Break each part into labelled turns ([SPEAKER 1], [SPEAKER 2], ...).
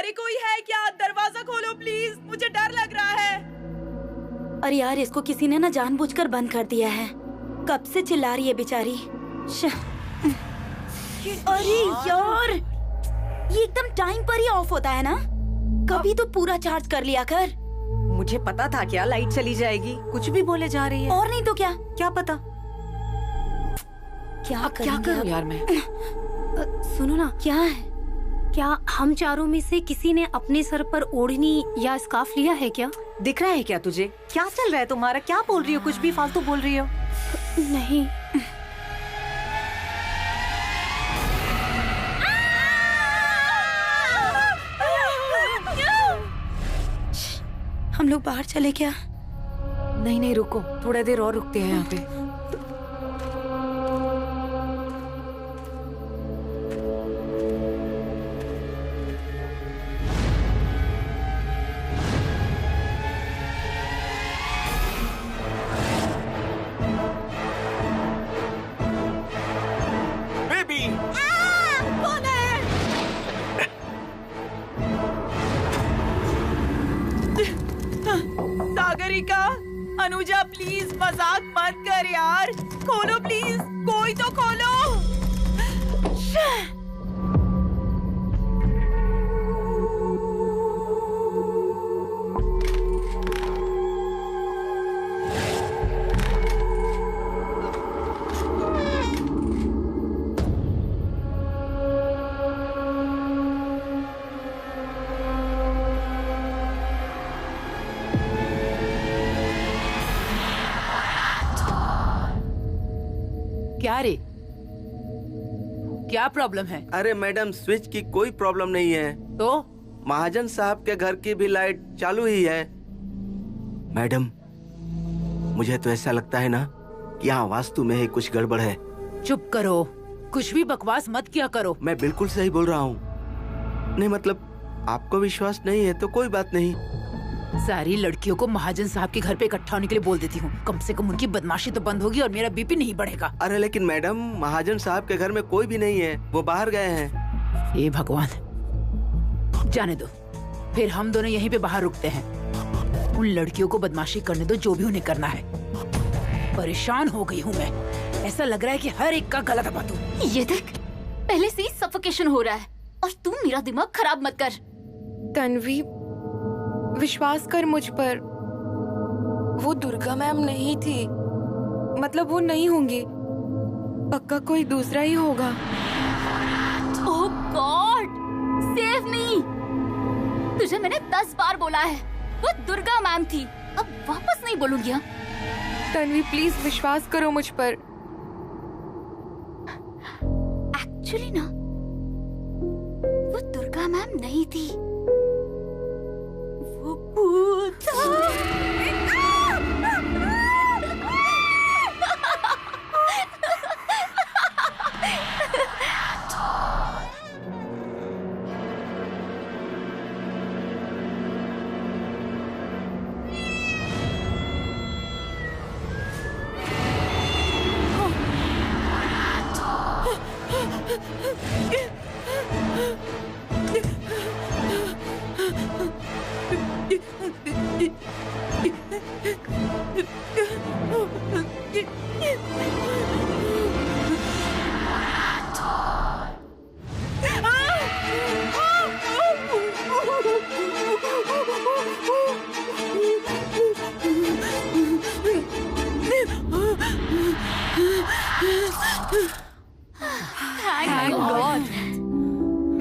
[SPEAKER 1] अरे कोई है क्या? दरवाजा खोलो प्लीज, मुझे डर लग रहा है।
[SPEAKER 2] अरे यार, इसको किसी ने ना जानबूझकर बंद कर दिया है। कब से चिल्ला रही है बेचारी। अरे यार, ये एकदम टाइम पर ही ऑफ होता है ना। कभी तो पूरा चार्ज कर लिया कर।
[SPEAKER 3] मुझे पता था क्या लाइट चली जाएगी। कुछ भी बोले जा रही है।
[SPEAKER 2] और नहीं तो क्या।
[SPEAKER 3] क्या पता
[SPEAKER 2] क्या
[SPEAKER 3] करूं यार मैं।
[SPEAKER 2] सुनो ना, क्या है?
[SPEAKER 4] क्या हम चारों में से किसी ने अपने सर पर ओढ़नी या स्कार्फ लिया है क्या?
[SPEAKER 3] दिख रहा है क्या तुझे? क्या चल रहा है तुम्हारा? क्या बोल रही हो? कुछ भी फालतू बोल रही हो।
[SPEAKER 4] नहीं।
[SPEAKER 2] हम लोग बाहर चले क्या?
[SPEAKER 3] नहीं रुको, थोड़ा देर और रुकते हैं यहाँ पे।
[SPEAKER 1] सागरिका, अनुजा प्लीज मजाक मत कर यार। खोलो प्लीज, कोई तो खोलो।
[SPEAKER 5] क्या रे, क्या प्रॉब्लम है?
[SPEAKER 6] अरे मैडम, स्विच की कोई प्रॉब्लम नहीं है।
[SPEAKER 5] तो
[SPEAKER 6] महाजन साहब के घर की भी लाइट चालू ही है। मैडम, मुझे तो ऐसा लगता है ना कि यहाँ वास्तु में ही कुछ गड़बड़ है।
[SPEAKER 5] चुप करो, कुछ भी बकवास मत किया करो।
[SPEAKER 6] मैं बिल्कुल सही बोल रहा हूँ। नहीं मतलब आपको विश्वास नहीं है तो कोई बात नहीं।
[SPEAKER 5] सारी लड़कियों को महाजन साहब के घर पे इकट्ठा होने के लिए बोल देती हूँ। कम से कम उनकी बदमाशी तो बंद होगी और मेरा बीपी नहीं बढ़ेगा।
[SPEAKER 6] अरे लेकिन मैडम, महाजन साहब के घर में कोई भी नहीं है, वो बाहर गए हैं।
[SPEAKER 5] हे भगवान, जाने दो, फिर हम दोनों यहीं पे बाहर रुकते हैं। उन लड़कियों को बदमाशी करने दो, जो भी उन्हें करना है। परेशान हो गई हूँ मैं। ऐसा लग रहा है कि हर एक का गला दबा दूं।
[SPEAKER 2] ये देख, पहले से ही सफोकेशन हो रहा है और तू मेरा दिमाग खराब मत कर।
[SPEAKER 7] तन्वी, विश्वास कर मुझ पर। वो दुर्गा मैम नहीं थी। मतलब वो नहीं होंगी, पक्का कोई दूसरा ही होगा।
[SPEAKER 2] ओह गॉड, सेव मी। तुझे मैंने 10 बार बोला है, वो दुर्गा मैम थी। अब वापस नहीं बोलूंगी। हाँ?
[SPEAKER 7] तन्वी प्लीज विश्वास करो मुझ पर।
[SPEAKER 2] एक्चुअली ना, वो दुर्गा मैम नहीं थी, वो भूत था।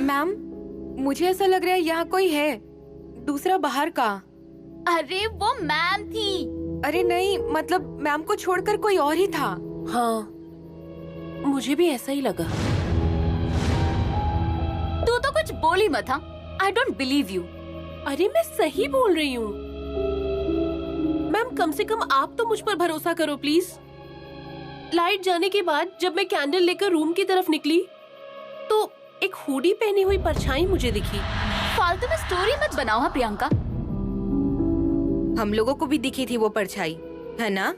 [SPEAKER 7] मैम, मुझे ऐसा लग रहा है यहाँ कोई है, दूसरा बाहर का।
[SPEAKER 2] अरे वो मैम थी।
[SPEAKER 7] अरे नहीं, मतलब मैम को छोड़कर कोई और ही था।
[SPEAKER 8] हाँ, मुझे भी ऐसा ही लगा।
[SPEAKER 2] तू तो कुछ बोल ही मत। हाँ, आई डोंट बिलीव यू।
[SPEAKER 8] अरे मैं सही बोल रही हूँ मैम, कम से कम आप तो मुझ पर भरोसा करो प्लीज। लाइट जाने के बाद जब मैं कैंडल लेकर रूम की तरफ निकली तो एक हुडी पहनी हुई परछाई मुझे दिखी।
[SPEAKER 2] फालतू में स्टोरी मत बनाओ। हाँ प्रियंका,
[SPEAKER 7] हम लोगों को भी दिखी थी वो परछाई, है ना?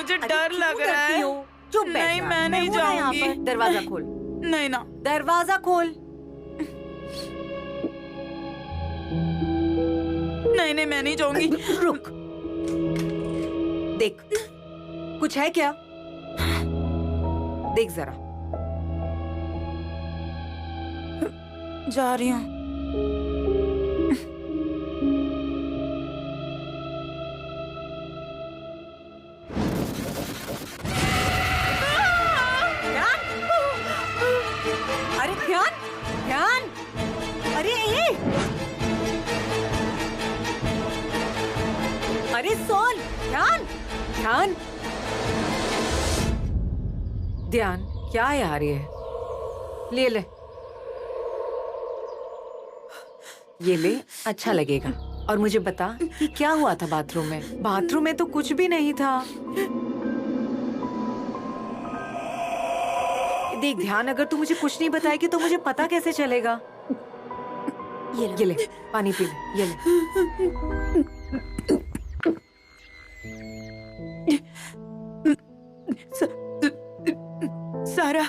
[SPEAKER 1] मुझे
[SPEAKER 3] अरे
[SPEAKER 1] डर
[SPEAKER 3] क्यों
[SPEAKER 1] लग रहा
[SPEAKER 3] डरती
[SPEAKER 1] है।
[SPEAKER 3] हो? चुप बैठ
[SPEAKER 1] नहीं,
[SPEAKER 3] यार,
[SPEAKER 1] मैं नहीं
[SPEAKER 3] हूं ना यहाँ
[SPEAKER 1] जाऊंगी।
[SPEAKER 3] पर। दरवाजा खोल,
[SPEAKER 1] नहीं ना,
[SPEAKER 3] दरवाजा खोल।
[SPEAKER 1] नहीं नहीं, मैं नहीं जाऊंगी।
[SPEAKER 3] रुक, देख कुछ है क्या? देख जरा।
[SPEAKER 1] जा रही हूँ।
[SPEAKER 3] अरे ध्यान, ध्यान, अरे ए! अरे सोन, ध्यान, ध्यान, ध्यान। क्या यार ये ले, ये ले, अच्छा लगेगा। और मुझे बता कि क्या हुआ था बाथरूम में? बाथरूम में तो कुछ भी नहीं था। देख ध्यान, अगर तू मुझे कुछ नहीं बताएगी तो मुझे पता कैसे चलेगा? ये ले, पानी पी ले, ये ले।
[SPEAKER 1] सारा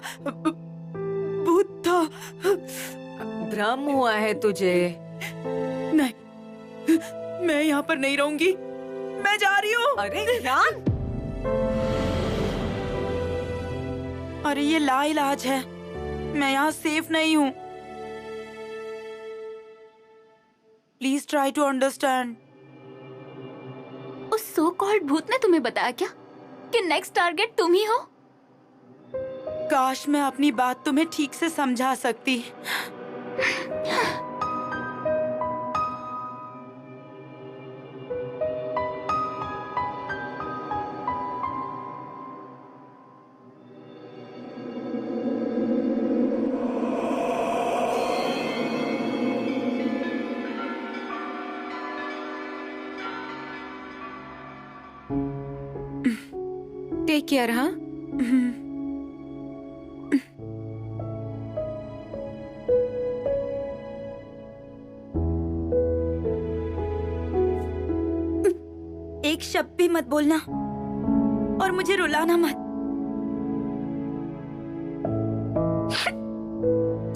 [SPEAKER 1] भूत था।
[SPEAKER 3] भ्रम हुआ है तुझे।
[SPEAKER 1] नहीं, मैं यहाँ पर नहीं रहूंगी। मैं जा रही हूँ।
[SPEAKER 3] अरे ध्यान,
[SPEAKER 1] अरे ये लाइलाज है, मैं यहाँ सेफ नहीं हूँ। Please try to understand.
[SPEAKER 2] उस सो कॉल्ड भूत ने तुम्हें बताया क्या कि नेक्स्ट टारगेट तुम ही हो?
[SPEAKER 1] काश मैं अपनी बात तुम्हें ठीक से समझा सकती।
[SPEAKER 7] Take care. हाँ,
[SPEAKER 1] एक शब्द भी मत बोलना और मुझे रुलाना मत।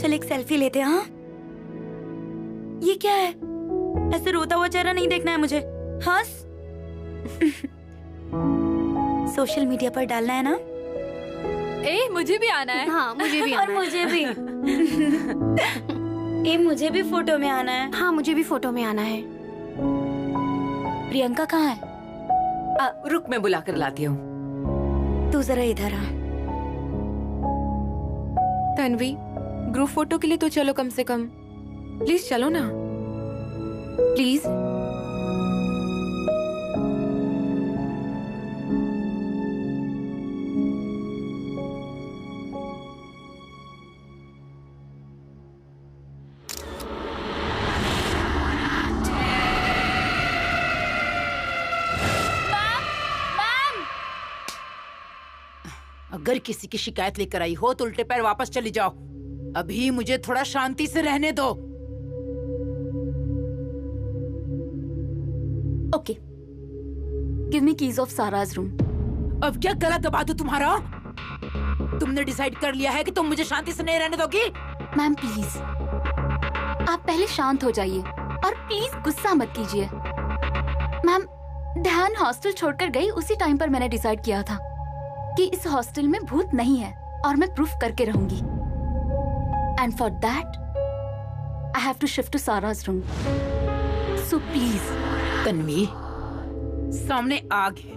[SPEAKER 1] चल एक सेल्फी लेते हैं। हाँ, ये क्या है? ऐसे रोता हुआ चेहरा नहीं देखना है मुझे। हंस। सोशल मीडिया पर डालना है ना?
[SPEAKER 2] ए, मुझे भी आना है।
[SPEAKER 4] हाँ मुझे भी
[SPEAKER 1] और
[SPEAKER 4] आना है।
[SPEAKER 1] मुझे भी। ए, मुझे भी फोटो में आना है।
[SPEAKER 4] हाँ मुझे भी फोटो में आना है।
[SPEAKER 1] प्रियंका कहाँ है?
[SPEAKER 3] रुक, मैं बुला कर लाती हूँ।
[SPEAKER 1] तू जरा इधर आ।
[SPEAKER 7] तन्वी, ग्रुप फोटो के लिए तो चलो कम से कम। प्लीज चलो ना, प्लीज।
[SPEAKER 5] अगर किसी की शिकायत लेकर आई हो तो उल्टे पैर वापस चली जाओ। अभी मुझे थोड़ा शांति से रहने दो।
[SPEAKER 2] Okay, give me keys of Sara's room.
[SPEAKER 5] अब क्या गला दबा दूं तुम्हारा? तुमने डिसाइड कर लिया है कि तुम मुझे शांति से नहीं रहने दोगी?
[SPEAKER 2] मैम प्लीज, आप पहले शांत हो जाइए और प्लीज गुस्सा मत कीजिए। मैम, ध्यान हॉस्टल छोड़कर गई उसी टाइम पर मैंने डिसाइड किया था कि इस हॉस्टल में भूत नहीं है और मैं प्रूफ करके रहूंगी। And for that I have to shift to Sara's room. So please.
[SPEAKER 5] Tanvi, सामने आग है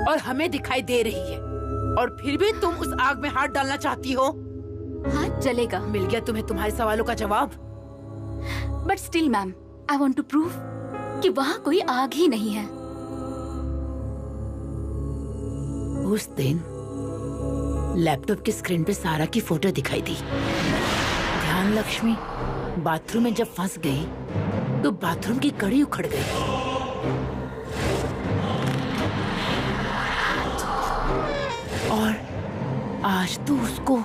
[SPEAKER 5] और हमें दिखाई दे रही है और फिर भी तुम उस आग में हाथ डालना चाहती हो।
[SPEAKER 2] हाथ जलेगा।
[SPEAKER 5] मिल गया तुम्हें तुम्हारे सवालों का जवाब।
[SPEAKER 2] But still ma'am, I want to prove कि वहाँ कोई आग ही नहीं है।
[SPEAKER 5] उस दिन लैपटॉप की स्क्रीन पे सारा की फोटो दिखाई दी। ध्यान लक्ष्मी बाथरूम में जब फंस गई तो बाथरूम की कड़ी उखड़ गई। और आज तो उसको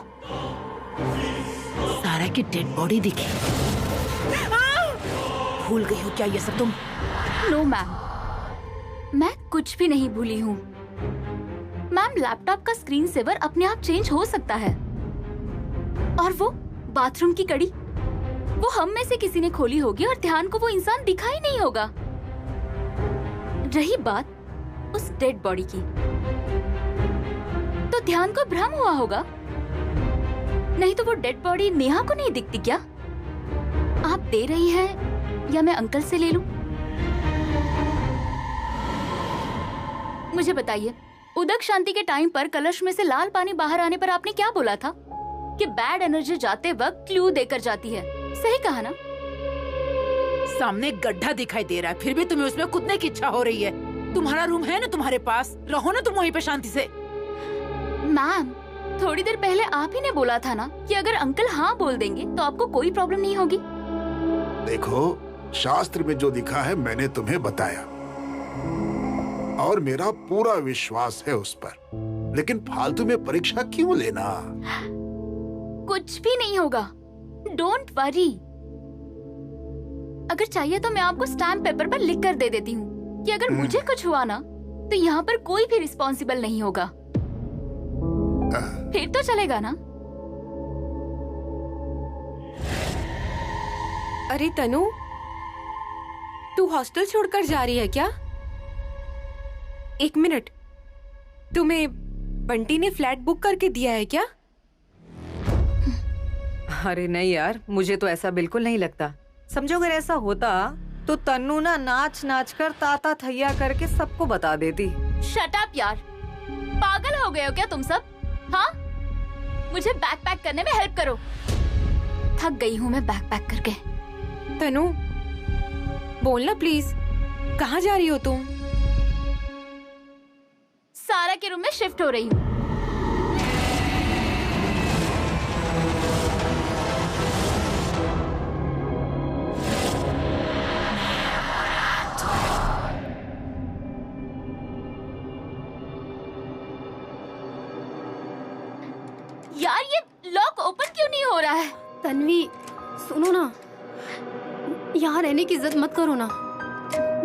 [SPEAKER 5] सारा की डेड बॉडी दिखी। भूल गई हो क्या ये सब तुम?
[SPEAKER 2] नो मैम, मैं कुछ भी नहीं भूली हूँ। मैम लैपटॉप का स्क्रीन सेवर अपने आप चेंज हो सकता है। और वो बाथरूम की कड़ी, वो हम में से किसी ने खोली होगी और ध्यान को वो इंसान दिखा ही नहीं होगा। रही बात उस डेड बॉडी की, तो ध्यान को भ्रम हुआ होगा। नहीं तो वो डेड बॉडी नेहा को नहीं दिखती क्या? आप दे रही हैं या मैं अंकल से ले लूं? मुझे बताइए, उदक शांति के टाइम पर कलश में से लाल पानी बाहर आने पर आपने क्या बोला था? कि बैड एनर्जी जाते वक्त क्लू देकर जाती है। सही कहा ना?
[SPEAKER 5] सामने गड्ढा दिखाई दे रहा है, फिर भी तुम्हें उसमें कूदने की इच्छा हो रही है। तुम्हारा रूम है ना तुम्हारे पास, रहो ना तुम वहीं पे शांति से।
[SPEAKER 2] मैम, थोड़ी देर पहले आप ही ने बोला था ना कि अगर अंकल हाँ बोल देंगे तो आपको कोई प्रॉब्लम नहीं होगी।
[SPEAKER 9] देखो, शास्त्र में जो लिखा है मैंने तुम्हें बताया और मेरा पूरा विश्वास है उस पर, लेकिन फालतू में परीक्षा क्यों लेना?
[SPEAKER 2] कुछ भी नहीं होगा, डोंट वरी। अगर चाहिए तो मैं आपको स्टैम्प पेपर पर लिख कर दे देती हूँ कि अगर मुझे कुछ हुआ ना तो यहाँ पर कोई भी रिस्पॉन्सिबल नहीं होगा। फिर तो चलेगा ना?
[SPEAKER 7] अरे तनु, तू हॉस्टल छोड़कर जा रही है क्या? एक मिनट, तुम्हें बंटी ने फ्लैट बुक करके दिया है क्या?
[SPEAKER 3] अरे नहीं यार, मुझे तो ऐसा बिल्कुल नहीं लगता। समझो अगर ऐसा होता तो तन्नू ना नाच नाच कर ताता थैया करके सबको बता देती।
[SPEAKER 2] शट अप यार, पागल हो गए हो क्या तुम सब? हाँ, मुझे बैग पैक करने में हेल्प करो। थक गई हूँ मैं बैग पैक करके।
[SPEAKER 7] तनु, बोलना प्लीज, कहाँ जा रही हो तुम?
[SPEAKER 2] सारा के रूम में शिफ्ट हो रही हूँ। यार ये लॉक ओपन क्यों नहीं हो रहा है?
[SPEAKER 4] तन्वी सुनो ना, यहाँ रहने की जिद मत करो ना।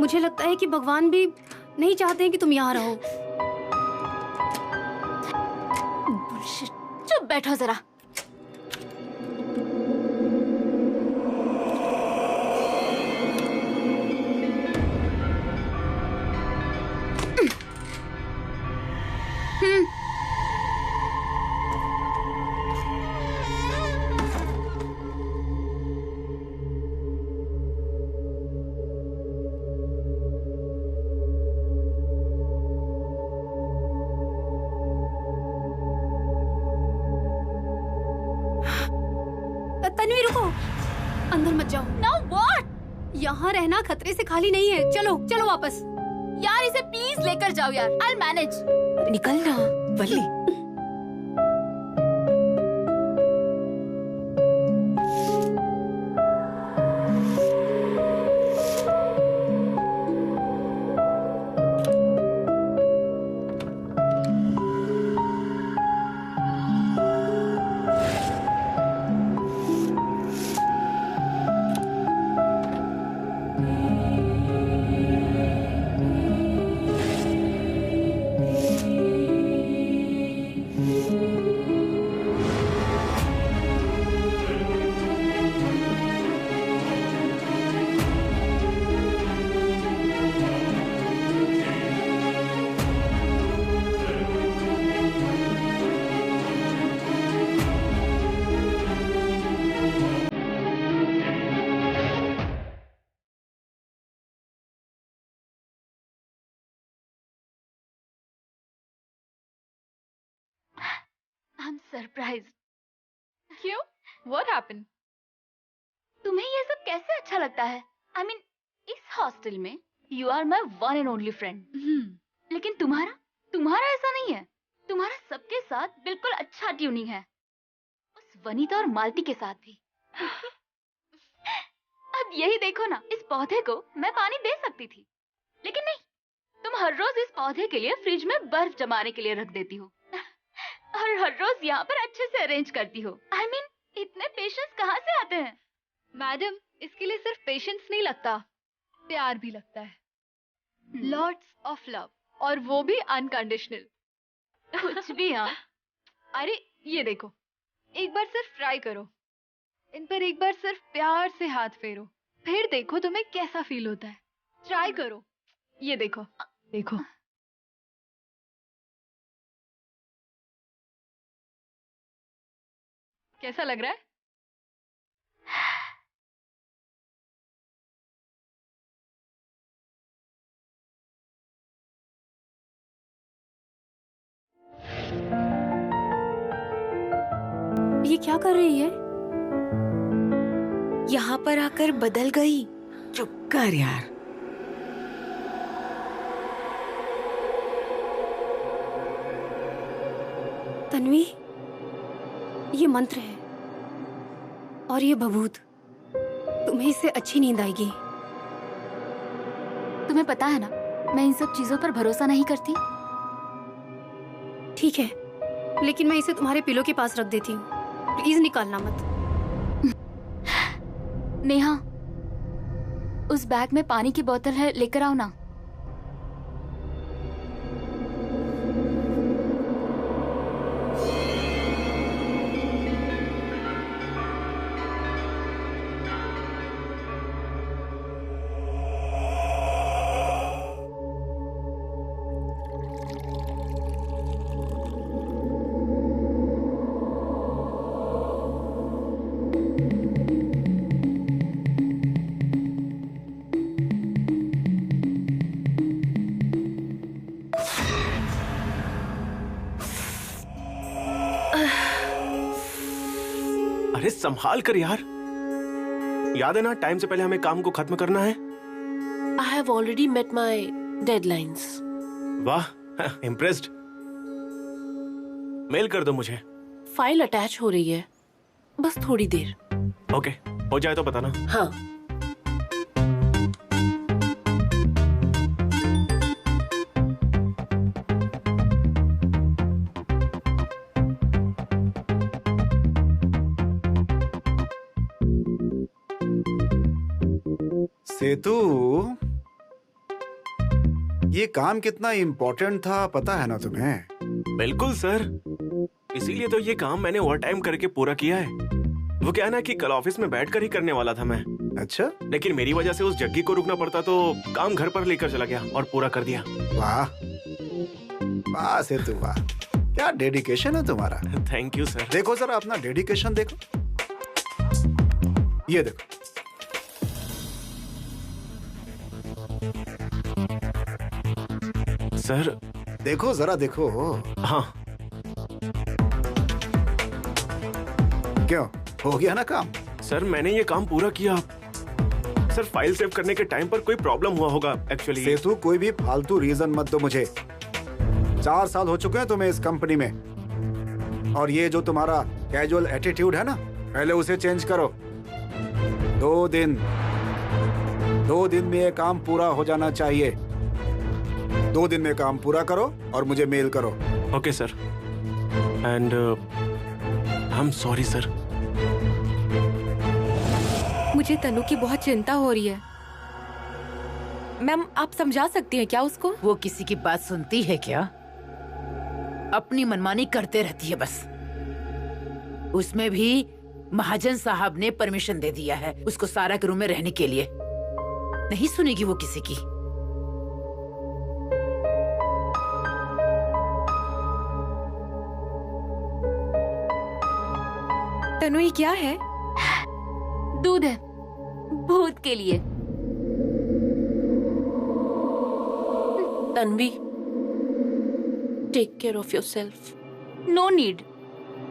[SPEAKER 4] मुझे लगता है कि भगवान भी नहीं चाहते हैं कि तुम यहाँ रहो।
[SPEAKER 2] चुप बैठो जरा।
[SPEAKER 4] तन्वी रुको, अंदर मत जाओ।
[SPEAKER 2] Now what?
[SPEAKER 4] यहाँ रहना खतरे से खाली नहीं है। चलो चलो वापस।
[SPEAKER 2] यार इसे प्लीज लेकर जाओ यार, I'll manage।
[SPEAKER 3] निकल ना वल्ली।
[SPEAKER 2] I'm surprised।
[SPEAKER 10] क्यों? What happened?
[SPEAKER 2] तुम्हें ये सब कैसे अच्छा लगता है? I mean, इस हॉस्टल में you are my one and only friend। लेकिन तुम्हारा ऐसा नहीं है। तुम्हारा सबके साथ बिल्कुल अच्छा ट्यूनिंग है, उस वनीता और मालती के साथ भी। अब यही देखो ना, इस पौधे को मैं पानी दे सकती थी, लेकिन नहीं, तुम हर रोज इस पौधे के लिए फ्रिज में बर्फ जमाने के लिए रख देती हो और हर रोज यहाँ पर अच्छे से अरेंज करती हो। I mean, इतने पेशेंस कहाँ से आते हैं?
[SPEAKER 10] मैडम, इसके लिए सिर्फ पेशेंस नहीं लगता, प्यार भी लगता है। लॉट्स ऑफ लव, और वो भी अनकंडीशनल। कुछ भी। हाँ, अरे ये देखो, एक बार सिर्फ ट्राई करो, इन पर एक बार सिर्फ प्यार से हाथ फेरो, फिर देखो तुम्हें कैसा फील होता है। ट्राई करो, ये देखो, देखो। कैसा लग रहा है?
[SPEAKER 4] ये क्या कर रही है?
[SPEAKER 7] यहाँ पर आकर बदल गई।
[SPEAKER 3] चुप कर यार।
[SPEAKER 4] तन्वी, ये मंत्र है और ये भभूत, तुम्हें इससे अच्छी नींद आएगी।
[SPEAKER 2] तुम्हें पता है ना, मैं इन सब चीजों पर भरोसा नहीं करती।
[SPEAKER 4] ठीक है, लेकिन मैं इसे तुम्हारे पिलो के पास रख देती हूँ, प्लीज निकालना मत।
[SPEAKER 2] नेहा, उस बैग में पानी की बोतल है, लेकर आओ ना।
[SPEAKER 11] अरे संभाल कर यार, याद है ना टाइम से पहले हमें काम को खत्म करना है।
[SPEAKER 8] I have already met my deadlines.
[SPEAKER 11] वाह, इम्प्रेस्ड। मेल कर दो मुझे।
[SPEAKER 8] फाइल अटैच हो रही है, बस थोड़ी देर।
[SPEAKER 11] ओके, हो जाए तो बताना।
[SPEAKER 8] हाँ।
[SPEAKER 9] सेतु, ये काम कितना इम्पोर्टेंट था पता है ना तुम्हें?
[SPEAKER 11] बिल्कुल सर, इसीलिए तो ये काम मैंने ओवर टाइम करके पूरा किया है। वो क्या है ना कि कल ऑफिस में बैठकर ही करने वाला था मैं।
[SPEAKER 9] अच्छा,
[SPEAKER 11] लेकिन मेरी वजह से उस जग्गी को रुकना पड़ता तो काम घर पर लेकर चला गया और पूरा कर दिया।
[SPEAKER 9] वाह वाह सेतु, वाह, क्या डेडिकेशन है तुम्हारा।
[SPEAKER 11] Thank you sir.
[SPEAKER 9] देखो जरा अपना डेडिकेशन देखो, ये देखो।
[SPEAKER 11] सर
[SPEAKER 9] देखो जरा, देखो।
[SPEAKER 11] हाँ।
[SPEAKER 9] क्यों, हो गया ना काम?
[SPEAKER 11] सर मैंने ये काम पूरा किया। सर फाइल सेव करने के टाइम पर कोई प्रॉब्लम हुआ होगा एक्चुअली।
[SPEAKER 9] सेतु, कोई भी फालतू रीजन मत दो मुझे। 4 साल हो चुके हैं तुम्हें इस कंपनी में, और ये जो तुम्हारा कैजुअल एटीट्यूड है ना, पहले उसे चेंज करो। 2 दिन में ये काम पूरा हो जाना चाहिए। 2 दिन में काम पूरा करो और मुझे मेल करो।
[SPEAKER 11] Okay sir, and I am sorry sir.
[SPEAKER 7] मुझे तनु की बहुत चिंता हो रही है। मैम, आप समझा सकती हैं क्या उसको?
[SPEAKER 5] वो किसी की बात सुनती है क्या? अपनी मनमानी करते रहती है बस। उसमें भी महाजन साहब ने परमिशन दे दिया है उसको सारा के रूम में रहने के लिए। नहीं सुनेगी वो किसी की।
[SPEAKER 7] तनु, ये क्या है?
[SPEAKER 2] दूध है, भूत के लिए।
[SPEAKER 8] Tanvi, take care of yourself.
[SPEAKER 2] No need,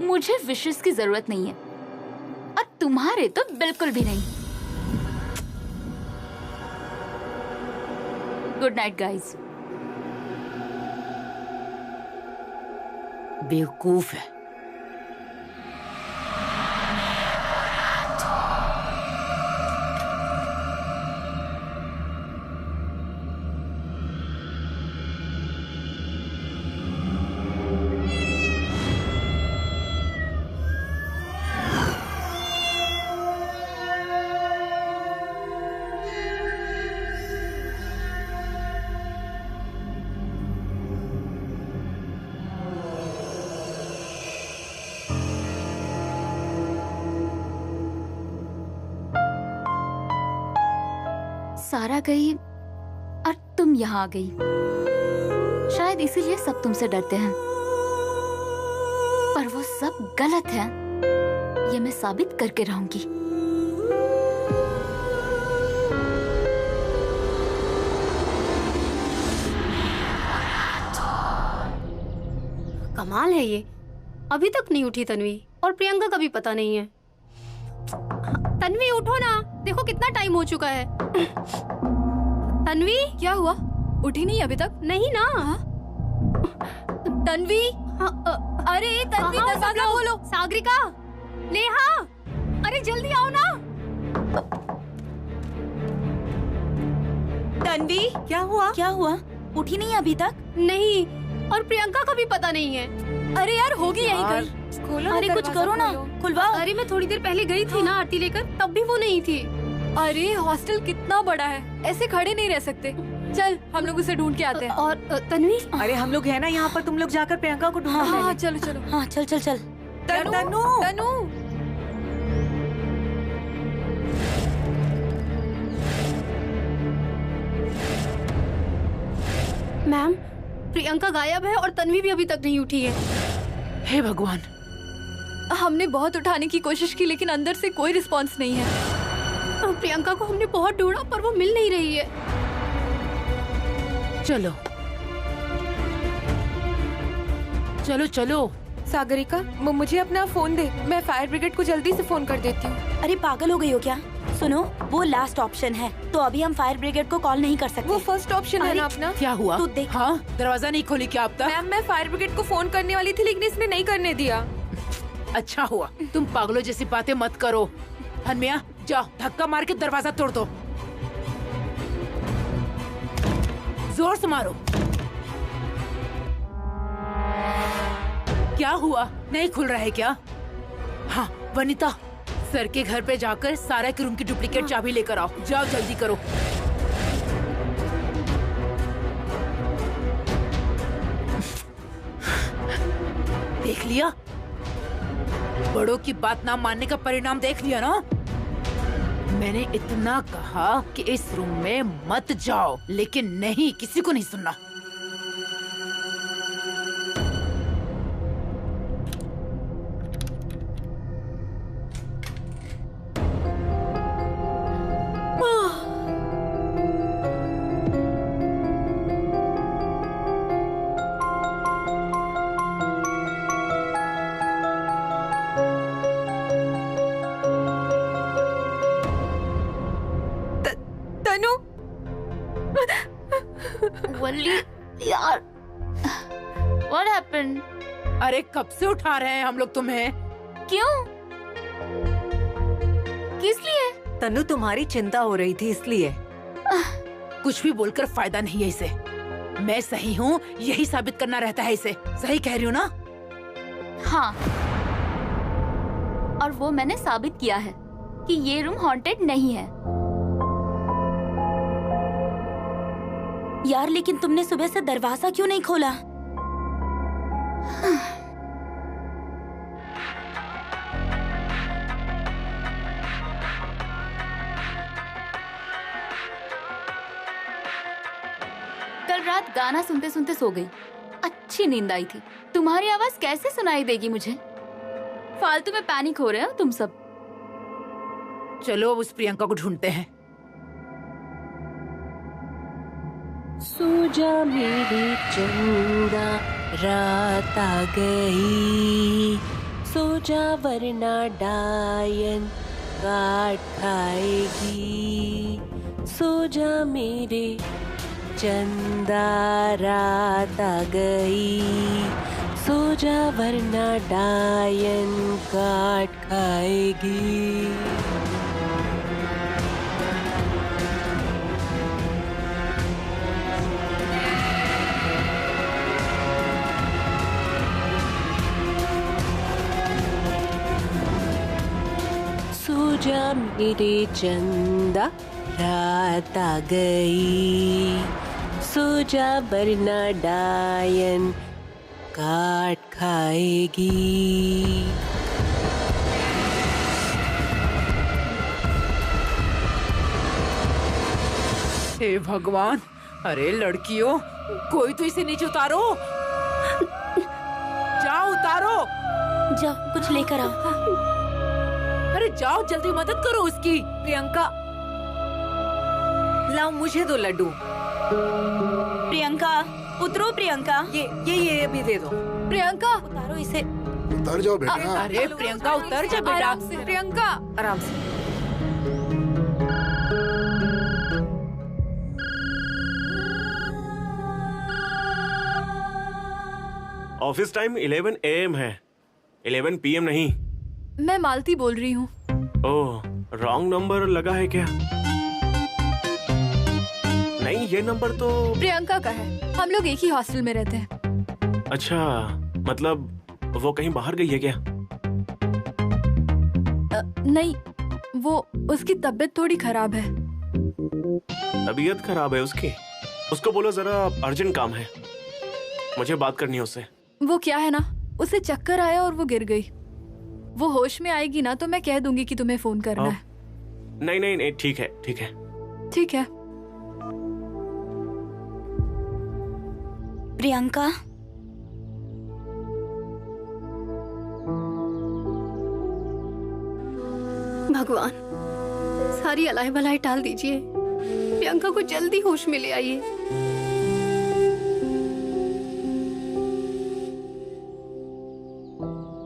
[SPEAKER 2] मुझे विशेष की जरूरत नहीं है, और तुम्हारे तो बिल्कुल भी नहीं। Good night guys.
[SPEAKER 5] बेवकूफ है।
[SPEAKER 2] सारा गई और तुम यहाँ आ गई। शायद इसीलिए सब तुमसे डरते हैं, पर वो सब गलत है। ये मैं साबित करके रहूंगी।
[SPEAKER 4] कमाल है ये, अभी तक नहीं उठी तन्वी, और प्रियंका का भी पता नहीं है। तन्वी उठो ना, देखो कितना टाइम हो चुका है। तन्वी,
[SPEAKER 10] क्या हुआ? उठी नहीं अभी तक?
[SPEAKER 4] नहीं ना।
[SPEAKER 10] तन्वी, अरे तन्वी, दरवाजा खोलो।
[SPEAKER 4] सागरिका, नेहा, अरे जल्दी आओ ना।
[SPEAKER 1] तन्वी,
[SPEAKER 3] क्या हुआ?
[SPEAKER 1] क्या हुआ? उठी नहीं अभी तक?
[SPEAKER 4] नहीं, और प्रियंका का भी पता नहीं है।
[SPEAKER 10] अरे यार, होगी यहीं कहीं।
[SPEAKER 7] खोलो,
[SPEAKER 1] अरे कुछ करो ना, खुलवाओ।
[SPEAKER 4] अरे मैं थोड़ी देर पहले गई थी ना आरती लेकर, तब भी वो नहीं थी।
[SPEAKER 10] अरे हॉस्टल कितना बड़ा है, ऐसे खड़े नहीं रह सकते। चल हम लोग उसे ढूंढ के आते हैं।
[SPEAKER 4] और तन्वी,
[SPEAKER 3] अरे हम लोग है ना यहाँ पर, तुम लोग जाकर प्रियंका को ढूंढो।
[SPEAKER 10] हाँ चलो चलो।
[SPEAKER 1] हाँ चल चल चल।
[SPEAKER 10] तनु,
[SPEAKER 3] तनु।
[SPEAKER 10] तनु।
[SPEAKER 4] मैम, प्रियंका गायब है और तन्वी भी अभी तक नहीं उठी है।
[SPEAKER 5] हे भगवान,
[SPEAKER 10] हमने बहुत उठाने की कोशिश की लेकिन अंदर से कोई रिस्पांस नहीं है।
[SPEAKER 4] प्रियंका को हमने बहुत ढूंढा पर वो मिल नहीं रही है।
[SPEAKER 5] चलो चलो चलो।
[SPEAKER 7] सागरिका, मुझे अपना फोन दे, मैं फायर ब्रिगेड को जल्दी से फोन कर देती हूँ।
[SPEAKER 1] अरे पागल हो गई हो क्या? सुनो, वो लास्ट ऑप्शन है, तो अभी हम फायर ब्रिगेड को कॉल नहीं कर सकते।
[SPEAKER 7] वो फर्स्ट ऑप्शन है ना अपना।
[SPEAKER 5] क्या हुआ?
[SPEAKER 1] तू देख।
[SPEAKER 5] हाँ, दरवाजा नहीं खोली क्या अब तक?
[SPEAKER 7] मैम, मैं फायर ब्रिगेड को फोन करने वाली थी लेकिन इसने नहीं करने दिया।
[SPEAKER 5] अच्छा हुआ, तुम पागलों जैसी बातें मत करो। हनमिया, जाओ धक्का मार के दरवाजा तोड़ दो, जोर से मारो। क्या हुआ? नहीं खुल रहा है क्या? हाँ वनिता, सर के घर पे जाकर सारा के रूम की डुप्लीकेट चाबी लेकर आओ। जाओ जल्दी करो। देख लिया? बड़ों की बात ना मानने का परिणाम देख लिया ना? मैंने इतना कहा कि इस रूम में मत जाओ, लेकिन नहीं, किसी को नहीं सुनना।
[SPEAKER 2] वल्ली यार, What happened?
[SPEAKER 5] अरे कब से उठा रहे हैं हम लोग तुम्हें?
[SPEAKER 2] क्यों? किस लिए?
[SPEAKER 3] तनु, तुम्हारी चिंता हो रही थी इसलिए।
[SPEAKER 5] कुछ भी बोलकर फायदा नहीं है इसे। मैं सही हूँ, यही साबित करना रहता है इसे। सही कह रही हूँ ना?
[SPEAKER 2] हाँ, और वो मैंने साबित किया है कि ये रूम हॉन्टेड नहीं है।
[SPEAKER 1] यार, लेकिन तुमने सुबह से दरवाजा क्यों नहीं खोला?
[SPEAKER 2] कल रात गाना सुनते सुनते सो गई। अच्छी नींद आई थी। तुम्हारी आवाज कैसे सुनाई देगी मुझे? फालतू में पैनिक हो रहे हो तुम सब।
[SPEAKER 5] चलो अब उस प्रियंका को ढूंढते हैं।
[SPEAKER 12] सो जा मेरी चंदा, रात आ गई। सो जा वरना डायन काट खाएगी। सो जा मेरे चंदा, रात आ गई। सो जा वरना डायन काट खाएगी। सो जा मेरे चंदा, रात आ गई। सो जा वरना डायन काट खाएगी।
[SPEAKER 5] हे भगवान, अरे लड़कियों, कोई तो इसे नीचे उतारो। जाओ उतारो।
[SPEAKER 1] जाओ कुछ लेकर आओ।
[SPEAKER 5] अरे जाओ जल्दी, मदद करो उसकी।
[SPEAKER 3] प्रियंका, लाओ मुझे दो लड्डू।
[SPEAKER 1] प्रियंका उतरो। प्रियंका
[SPEAKER 3] ये अभी दे दो।
[SPEAKER 1] प्रियंका उतारो इसे।
[SPEAKER 9] उतर जाओ बेटा।
[SPEAKER 5] अरे प्रियंका उतर जा बेटा।
[SPEAKER 1] आराम से प्रियंका।
[SPEAKER 3] आराम से।
[SPEAKER 11] ऑफिस टाइम 11 AM है, 11 PM नहीं।
[SPEAKER 10] मैं मालती बोल रही हूँ।
[SPEAKER 11] ओह, रॉन्ग नंबर लगा है क्या? नहीं, ये नंबर तो
[SPEAKER 10] प्रियंका का है। हम लोग एक ही हॉस्टल में रहते हैं।
[SPEAKER 11] अच्छा, मतलब वो कहीं बाहर गई है क्या?
[SPEAKER 10] नहीं, वो उसकी तबीयत थोड़ी खराब है।
[SPEAKER 11] तबीयत खराब है उसकी? उसको बोलो जरा अर्जेंट काम है, मुझे बात करनी है उससे।
[SPEAKER 10] वो क्या है ना, उसे चक्कर आया और वो गिर गई। वो होश में आएगी ना तो मैं कह दूंगी कि तुम्हें फोन करना है।
[SPEAKER 11] नहीं नहीं नहीं, ठीक है ठीक है।
[SPEAKER 10] ठीक है।
[SPEAKER 1] प्रियंका
[SPEAKER 4] भगवान, सारी अलाई भलाई टाल दीजिए। प्रियंका को जल्दी होश में ले आइए।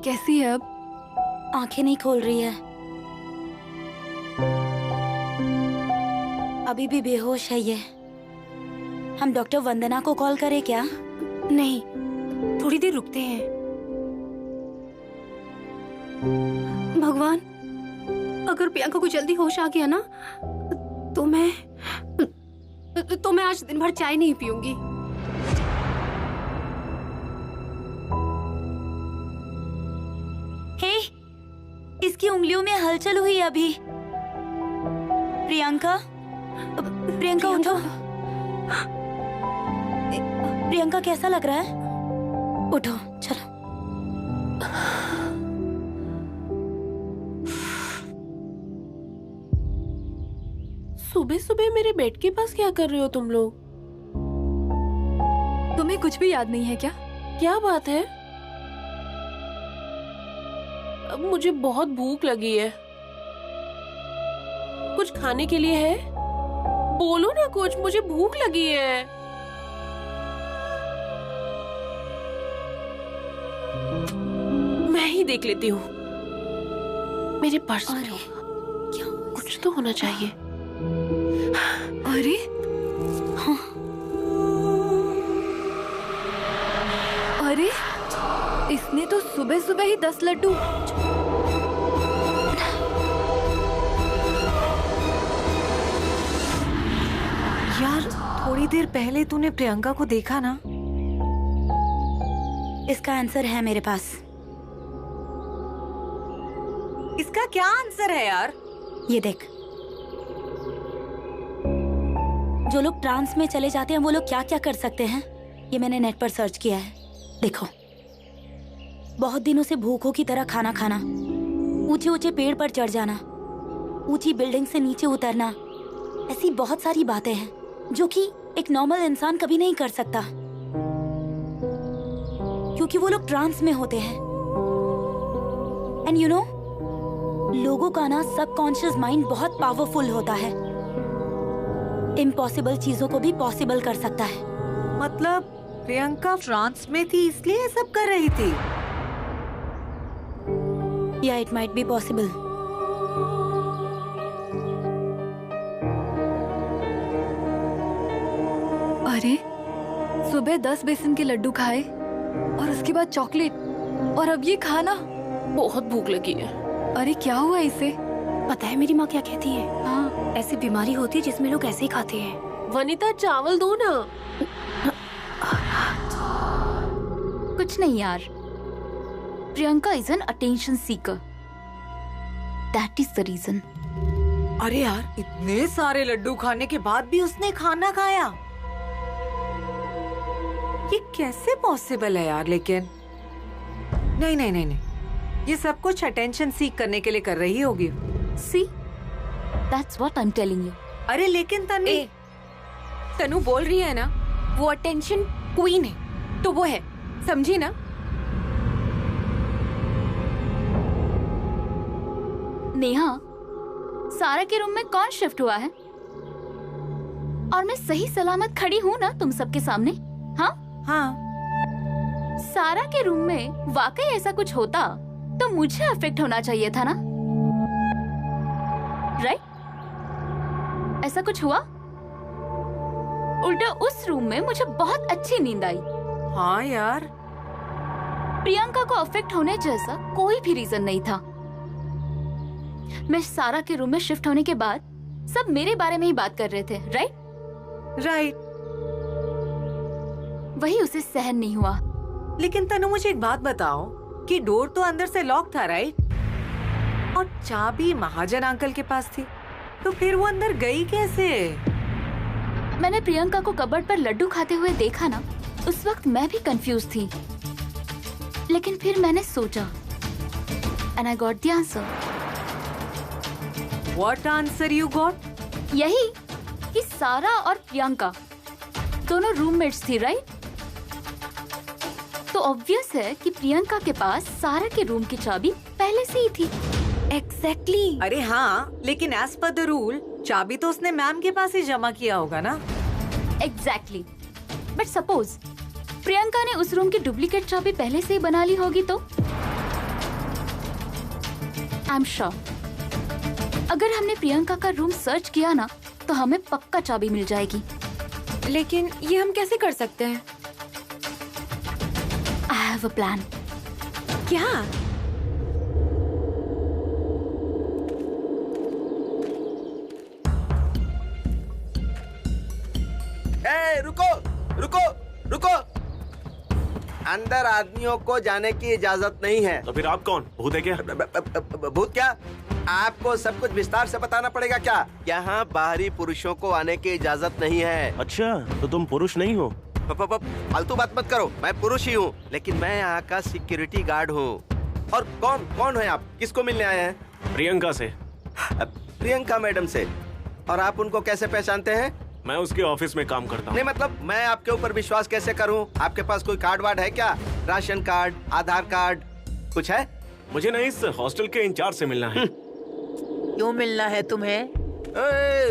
[SPEAKER 10] कैसी है अब?
[SPEAKER 1] आंखें नहीं खोल रही है, अभी भी बेहोश है ये। हम डॉक्टर वंदना को कॉल करें क्या?
[SPEAKER 4] नहीं, थोड़ी देर रुकते हैं। भगवान, अगर प्रियंका को जल्दी होश आ गया ना तो मैं आज दिन भर चाय नहीं पीऊंगी।
[SPEAKER 1] हे, इसकी उंगलियों में हलचल हुई अभी। प्रियंका, प्रियंका उठो। प्रियंका कैसा लग रहा है? उठो, चलो।
[SPEAKER 8] सुबह सुबह मेरे बेड के पास क्या कर रहे हो तुम लोग?
[SPEAKER 10] तुम्हें कुछ भी याद नहीं है क्या?
[SPEAKER 8] क्या बात है? अब मुझे बहुत भूख लगी है। कुछ खाने के लिए है? बोलो ना कुछ, मुझे भूख लगी है। मैं ही देख लेती हूँ। मेरे पर्स में कुछ तो होना चाहिए।
[SPEAKER 10] अरे हाँ। अरे इसने तो सुबह सुबह ही 10 लड्डू।
[SPEAKER 3] यार, थोड़ी देर पहले तूने प्रियंका को देखा ना?
[SPEAKER 1] इसका आंसर है मेरे पास।
[SPEAKER 3] इसका क्या आंसर है यार?
[SPEAKER 1] ये देख, जो लोग ट्रांस में चले जाते हैं वो लोग क्या क्या कर सकते हैं, ये मैंने नेट पर सर्च किया है। देखो, बहुत दिनों से भूखों की तरह खाना खाना, ऊंचे ऊंचे पेड़ पर चढ़ जाना, ऊंची बिल्डिंग से नीचे उतरना, ऐसी बहुत सारी बातें हैं जो कि एक नॉर्मल इंसान कभी नहीं कर सकता, क्योंकि वो लोग ट्रांस में होते हैं। एंड यू नो, लोगों का ना सबकॉन्शियस माइंड बहुत पावरफुल होता है, इम्पॉसिबल चीजों को भी पॉसिबल कर सकता है।
[SPEAKER 3] मतलब प्रियंका ट्रांस में थी इसलिए ये सब कर रही थी?
[SPEAKER 1] या इट माइट बी पॉसिबल।
[SPEAKER 10] अरे सुबह 10 बेसन के लड्डू खाए और उसके बाद चॉकलेट, और अब ये खाना।
[SPEAKER 8] बहुत भूख लगी है।
[SPEAKER 10] अरे क्या हुआ इसे?
[SPEAKER 4] पता है मेरी माँ क्या कहती है?
[SPEAKER 10] हाँ,
[SPEAKER 4] ऐसी बीमारी होती है जिसमें लोग ऐसे ही खाते हैं।
[SPEAKER 8] वनिता, चावल दो ना।
[SPEAKER 2] कुछ नहीं यार, Priyanka is an attention seeker, that is the reason.
[SPEAKER 3] अरे यार, इतने सारे लड्डू खाने के बाद भी उसने खाना खाया, ये कैसे पॉसिबल है यार? लेकिन नहीं नहीं नहीं नहीं, ये सब कुछ अटेंशन सीख करने के लिए कर रही होगी।
[SPEAKER 2] See, that's what I am telling you.
[SPEAKER 3] अरे लेकिन तन्वी,
[SPEAKER 7] तनु बोल रही है ना, वो अटेंशन क्वीन है तो वो है, समझी ना?
[SPEAKER 2] नेहा, सारा के रूम में कौन शिफ्ट हुआ है? और मैं सही सलामत खड़ी हूँ ना तुम सबके सामने? हाँ
[SPEAKER 3] हाँ।
[SPEAKER 2] सारा के रूम में वाकई ऐसा कुछ होता तो मुझे अफेक्ट होना चाहिए था ना, राइट? ऐसा कुछ हुआ? उल्टा उस रूम में मुझे बहुत अच्छी नींद आई।
[SPEAKER 3] हाँ यार,
[SPEAKER 2] प्रियंका को अफेक्ट होने जैसा कोई भी रीजन नहीं था। मैं सारा के रूम में शिफ्ट होने के बाद सब मेरे बारे में ही बात कर रहे थे, राइट?
[SPEAKER 3] राइट।
[SPEAKER 2] वही उसे सहन नहीं हुआ।
[SPEAKER 3] लेकिन तनु मुझे एक बात बताओ कि डोर तो अंदर से लॉक था, राइट? और चाबी महाजन अंकल के पास थी, तो फिर वो अंदर गई कैसे?
[SPEAKER 2] मैंने प्रियंका को कबर्ड पर लड्डू खाते हुए देखा ना, उस वक्त मैं भी कंफ्यूज थी। लेकिन फिर मैंने सोचा, and I got the answer.
[SPEAKER 3] What answer you got?
[SPEAKER 2] यही कि सारा और प्रियंका दोनों रूममेट्स थी, राइट? तो ऑब्वियस है कि प्रियंका के पास सारा के रूम की चाबी पहले से ही थी।
[SPEAKER 3] एग्जैक्टली। अरे हाँ, लेकिन एज पर द रूल चाबी तो उसने मैम के पास ही जमा किया होगा ना?
[SPEAKER 2] एग्जैक्टली। बट सपोज प्रियंका ने उस रूम की डुप्लीकेट चाबी पहले से ही बना ली होगी तो? आई एम श्योर अगर हमने प्रियंका का रूम सर्च किया ना तो हमें पक्का चाबी मिल जाएगी।
[SPEAKER 7] लेकिन ये हम कैसे कर सकते हैं?
[SPEAKER 2] I have a plan.
[SPEAKER 7] क्या?
[SPEAKER 6] रुको रुको रुको, अंदर आदमियों को जाने की इजाजत नहीं है।
[SPEAKER 11] तो फिर आप कौन? भूत है क्या?
[SPEAKER 6] भूत क्या? आपको सब कुछ विस्तार से बताना पड़ेगा क्या? यहाँ बाहरी पुरुषों को आने की इजाजत नहीं है।
[SPEAKER 11] अच्छा, तो तुम पुरुष नहीं हो?
[SPEAKER 6] फालतू बात मत करो, मैं पुरुष ही हूँ, लेकिन मैं यहाँ का सिक्योरिटी गार्ड हूँ। और कौन है आप? किसको मिलने आए हैं?
[SPEAKER 11] प्रियंका से।
[SPEAKER 6] प्रियंका मैडम से? और आप उनको कैसे पहचानते हैं?
[SPEAKER 11] मैं उसके ऑफिस में काम करता हूँ।
[SPEAKER 6] नहीं मतलब मैं आपके ऊपर विश्वास कैसे करूँ? आपके पास कोई कार्ड वार्ड है क्या? राशन कार्ड, आधार कार्ड कुछ है?
[SPEAKER 11] मुझे ना इस हॉस्टल के इंचार्ज से मिलना है।
[SPEAKER 5] क्यों मिलना है तुम्हें?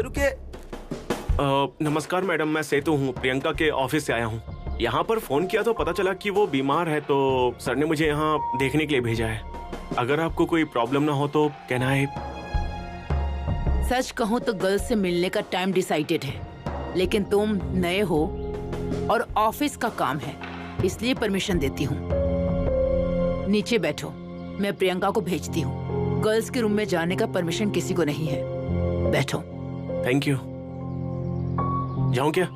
[SPEAKER 6] रुकिए।
[SPEAKER 11] नमस्कार मैडम, मैं सेतु हूँ, प्रियंका के ऑफिस से आया हूँ। यहाँ पर फोन किया तो पता चला कि वो बीमार है, तो सर ने मुझे यहाँ देखने के लिए भेजा है। अगर आपको कोई प्रॉब्लम ना हो तो कहना है।
[SPEAKER 5] सच कहूँ तो गर्ल्स से मिलने का टाइम डिसाइडेड है, लेकिन तुम नए हो और ऑफिस का काम है, इसलिए परमिशन देती हूँ। नीचे बैठो, मैं प्रियंका को भेजती हूँ। गर्ल्स के रूम में जाने का परमिशन किसी को नहीं है। बैठो।
[SPEAKER 11] Thank you. जाऊं क्या?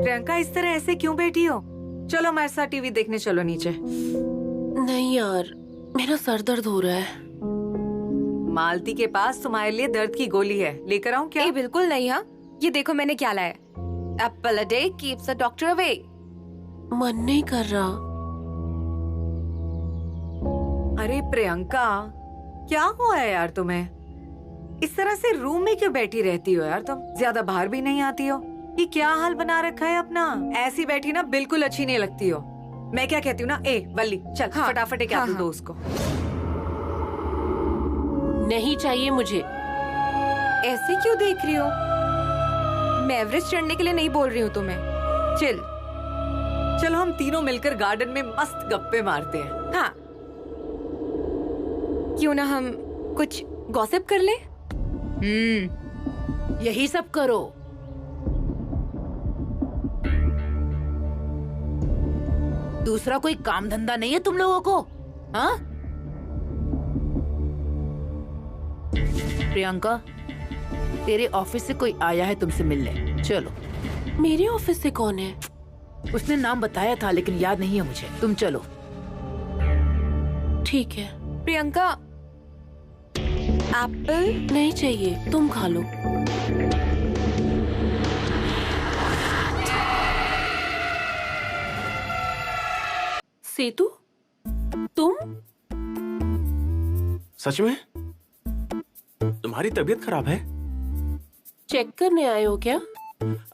[SPEAKER 3] प्रियंका इस तरह ऐसे क्यों बैठी हो? चलो हमारे साथ टीवी देखने चलो नीचे।
[SPEAKER 8] नहीं यार, मेरा सर दर्द हो रहा है।
[SPEAKER 3] मालती के पास तुम्हारे लिए दर्द की गोली है, लेकर आऊं क्या?
[SPEAKER 7] बिल्कुल नहीं। हाँ, ये देखो मैंने क्या लाया। Apple a day keeps the doctor away.
[SPEAKER 8] मन नहीं कर रहा।
[SPEAKER 3] अरे प्रियंका, क्या हुआ है यार तुम्हें? इस तरह से रूम में क्यों बैठी रहती हो यार तुम? ज्यादा बाहर भी नहीं आती हो? ये क्या हाल बना रखा है अपना? ऐसी बैठी ना बिल्कुल अच्छी नहीं लगती हो। मैं क्या कहती हूँ ना, वल्ली चल फटाफट एक एप्पल दो उसको।
[SPEAKER 8] नहीं चाहिए मुझे।
[SPEAKER 7] ऐसे क्यों देख रही हो? मैं एवरेस्ट चढ़ने के लिए नहीं बोल रही हूँ तुम्हें। चिल।
[SPEAKER 3] चलो हम तीनों मिलकर गार्डन में मस्त गप्पे मारते हैं।
[SPEAKER 7] हाँ, क्यों ना हम कुछ गॉसिप कर ले?
[SPEAKER 5] यही सब करो। दूसरा कोई काम धंधा नहीं है तुम लोगों को? हाँ? प्रियंका, तेरे ऑफिस से कोई आया है तुमसे मिलने, चलो।
[SPEAKER 8] मेरे ऑफिस से कौन है?
[SPEAKER 5] उसने नाम बताया था लेकिन याद नहीं है मुझे। तुम चलो।
[SPEAKER 8] ठीक है।
[SPEAKER 7] प्रियंका, एप्पल
[SPEAKER 8] नहीं चाहिए, तुम खा लो। सेतु, तुम?
[SPEAKER 11] सच में? तुम्हारी तबीयत खराब है?
[SPEAKER 8] चेक करने आए हो क्या?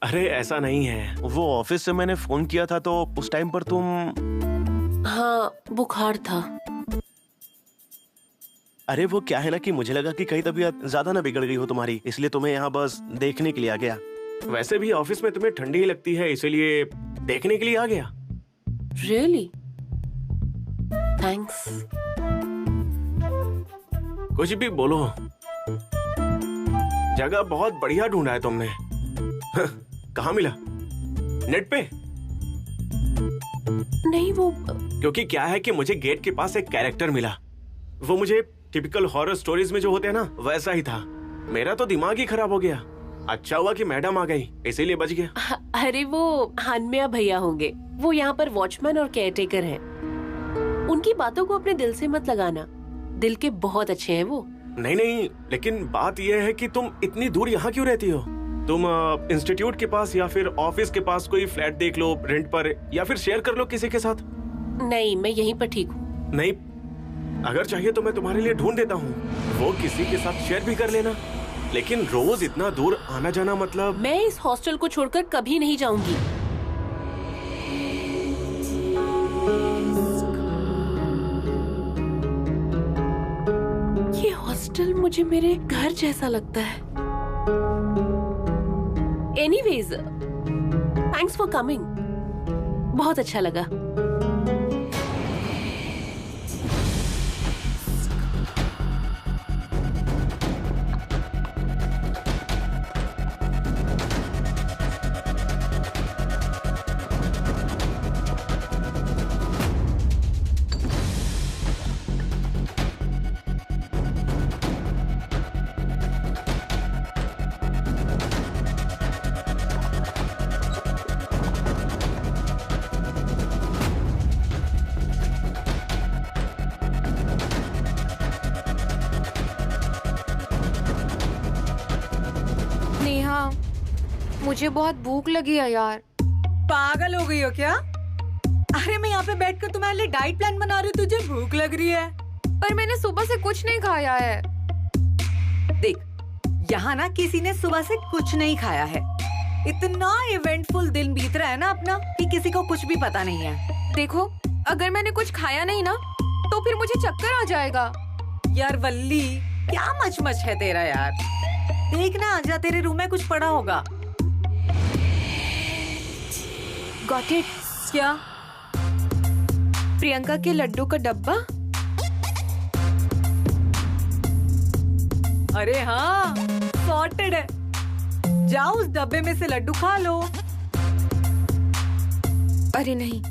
[SPEAKER 11] अरे ऐसा नहीं है, वो ऑफिस से मैंने फोन किया था तो उस टाइम पर तुम।
[SPEAKER 8] हाँ, बुखार था।
[SPEAKER 11] अरे वो क्या है ना कि मुझे लगा कि कहीं तबीयत ज्यादा ना बिगड़ गई हो तुम्हारी, इसलिए तुम्हें यहाँ बस देखने के लिए आ गया। वैसे भी ऑफिस में तुम्हें ठंडी ही लगती है, इसीलिए देखने के लिए आ गया।
[SPEAKER 8] रियली? थैंक्स।
[SPEAKER 11] कुछ भी बोलो, जगह बहुत बढ़िया ढूंढा है तुमने। कहाँ मिला? नेट पे?
[SPEAKER 8] नहीं, वो
[SPEAKER 11] क्योंकि क्या है कि मुझे गेट के पास एक कैरेक्टर मिला, वो मुझे टिपिकल हॉरर स्टोरीज में जो होते हैं ना, वैसा ही था। मेरा तो दिमाग ही खराब हो गया। अच्छा हुआ कि मैडम आ गई, इसीलिए बच गया।
[SPEAKER 8] अरे वो हानमिया भैया होंगे, वो यहाँ पर वॉचमैन और केयरटेकर हैं। उनकी बातों को अपने दिल से मत लगाना, दिल के बहुत अच्छे हैं वो।
[SPEAKER 11] नहीं नहीं, लेकिन बात यह है कि तुम इतनी दूर यहाँ क्यों रहती हो? तुम इंस्टीट्यूट के पास या फिर ऑफिस के पास कोई फ्लैट देख लो रेंट पर, या फिर शेयर कर लो किसी के साथ।
[SPEAKER 8] नहीं, मैं यहीं पर ठीक हूँ।
[SPEAKER 11] नहीं, अगर चाहिए तो मैं तुम्हारे लिए ढूंढ देता हूँ, वो किसी के साथ शेयर भी कर लेना। लेकिन रोज इतना दूर आना जाना मतलब।
[SPEAKER 8] मैं इस हॉस्टल को छोड़कर कभी नहीं जाऊंगी। ये हॉस्टल मुझे मेरे घर जैसा लगता है। एनीवेज, थैंक्स फॉर कमिंग, बहुत अच्छा लगा।
[SPEAKER 7] मुझे बहुत भूख लगी है यार।
[SPEAKER 3] पागल हो गई हो क्या? अरे मैं यहाँ पे बैठकर तुम्हारे लिए डाइट प्लान बना रही हूँ, तुझे भूख लग रही है?
[SPEAKER 7] पर मैंने सुबह से कुछ नहीं खाया है।
[SPEAKER 3] देख, यहाँ ना किसी ने सुबह से कुछ नहीं खाया है। इतना इवेंटफुल दिन बीत रहा है ना अपना कि किसी को कुछ भी पता नहीं है।
[SPEAKER 7] देखो, अगर मैंने कुछ खाया नहीं ना तो फिर मुझे चक्कर आ जाएगा।
[SPEAKER 3] यार वल्ली, क्या मच है तेरा यार। देखना, आजा, तेरे रूम में कुछ पड़ा होगा।
[SPEAKER 7] Got it?
[SPEAKER 3] क्या?
[SPEAKER 7] प्रियंका के लड्डू का डब्बा?
[SPEAKER 3] अरे हाँ, सॉर्टेड है। जाओ उस डब्बे में से लड्डू खा लो।
[SPEAKER 7] अरे नहीं,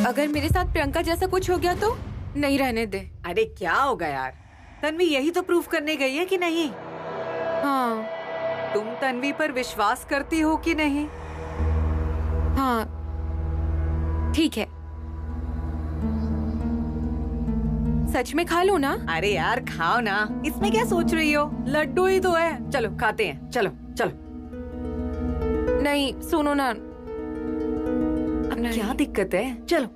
[SPEAKER 7] अगर मेरे साथ प्रियंका जैसा कुछ हो गया तो नहीं रहने दे।
[SPEAKER 3] अरे क्या होगा यार, तन्वी यही तो प्रूफ करने गई है कि नहीं?
[SPEAKER 7] हाँ।
[SPEAKER 3] तुम तन्वी पर विश्वास करती हो कि नहीं?
[SPEAKER 7] हाँ, ठीक है। सच में खा लो ना?
[SPEAKER 3] अरे यार खाओ ना, इसमें क्या सोच रही हो? लड्डू ही तो है। चलो खाते हैं, चलो चलो।
[SPEAKER 7] नहीं, सुनो ना।
[SPEAKER 3] अब क्या दिक्कत है? चलो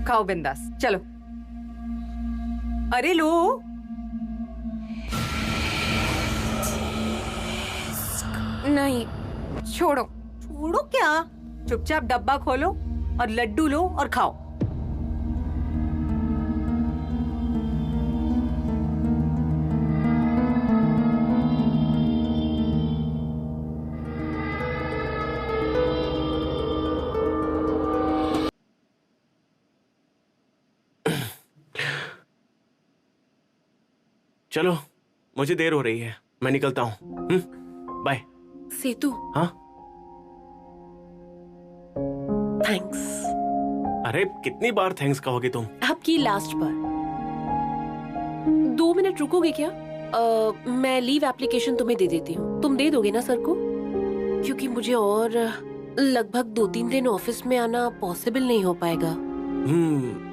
[SPEAKER 3] खाओ बिंदास, चलो। अरे लो।
[SPEAKER 7] नहीं, छोड़ो।
[SPEAKER 3] छोड़ो क्या? चुपचाप डब्बा खोलो और लड्डू लो और खाओ।
[SPEAKER 11] चलो, मुझे देर हो रही है, मैं निकलता हूँ। बाय।
[SPEAKER 8] सेतु।
[SPEAKER 11] हाँ?
[SPEAKER 8] थैंक्स।
[SPEAKER 11] अरे कितनी बार थैंक्स कहोगे तुम?
[SPEAKER 8] आपकी लास्ट बार। 2 मिनट रुकोगे क्या? मैं लीव एप्लीकेशन तुम्हें दे देती हूँ। तुम दे दोगे ना सर को? क्योंकि मुझे और लगभग 2-3 दिन ऑफिस में आना पॉसिबल नहीं हो पाएगा।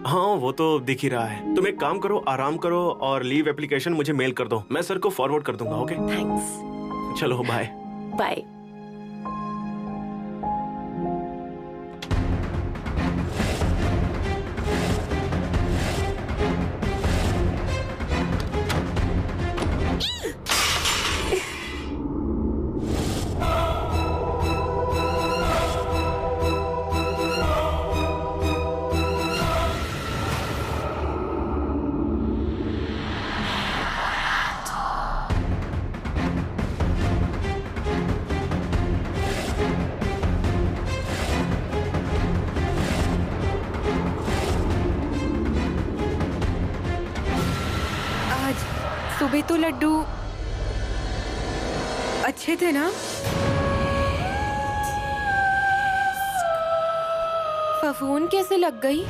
[SPEAKER 11] हाँ वो तो दिख ही रहा है। तुम एक काम करो, आराम करो और लीव एप्लीकेशन मुझे मेल कर दो, मैं सर को फॉरवर्ड कर दूंगा। ओके?
[SPEAKER 8] थैंक्स।
[SPEAKER 11] चलो बाय।
[SPEAKER 8] बाय।
[SPEAKER 7] सुबह तो लड्डू अच्छे थे ना? फफूंद कैसे लग गई?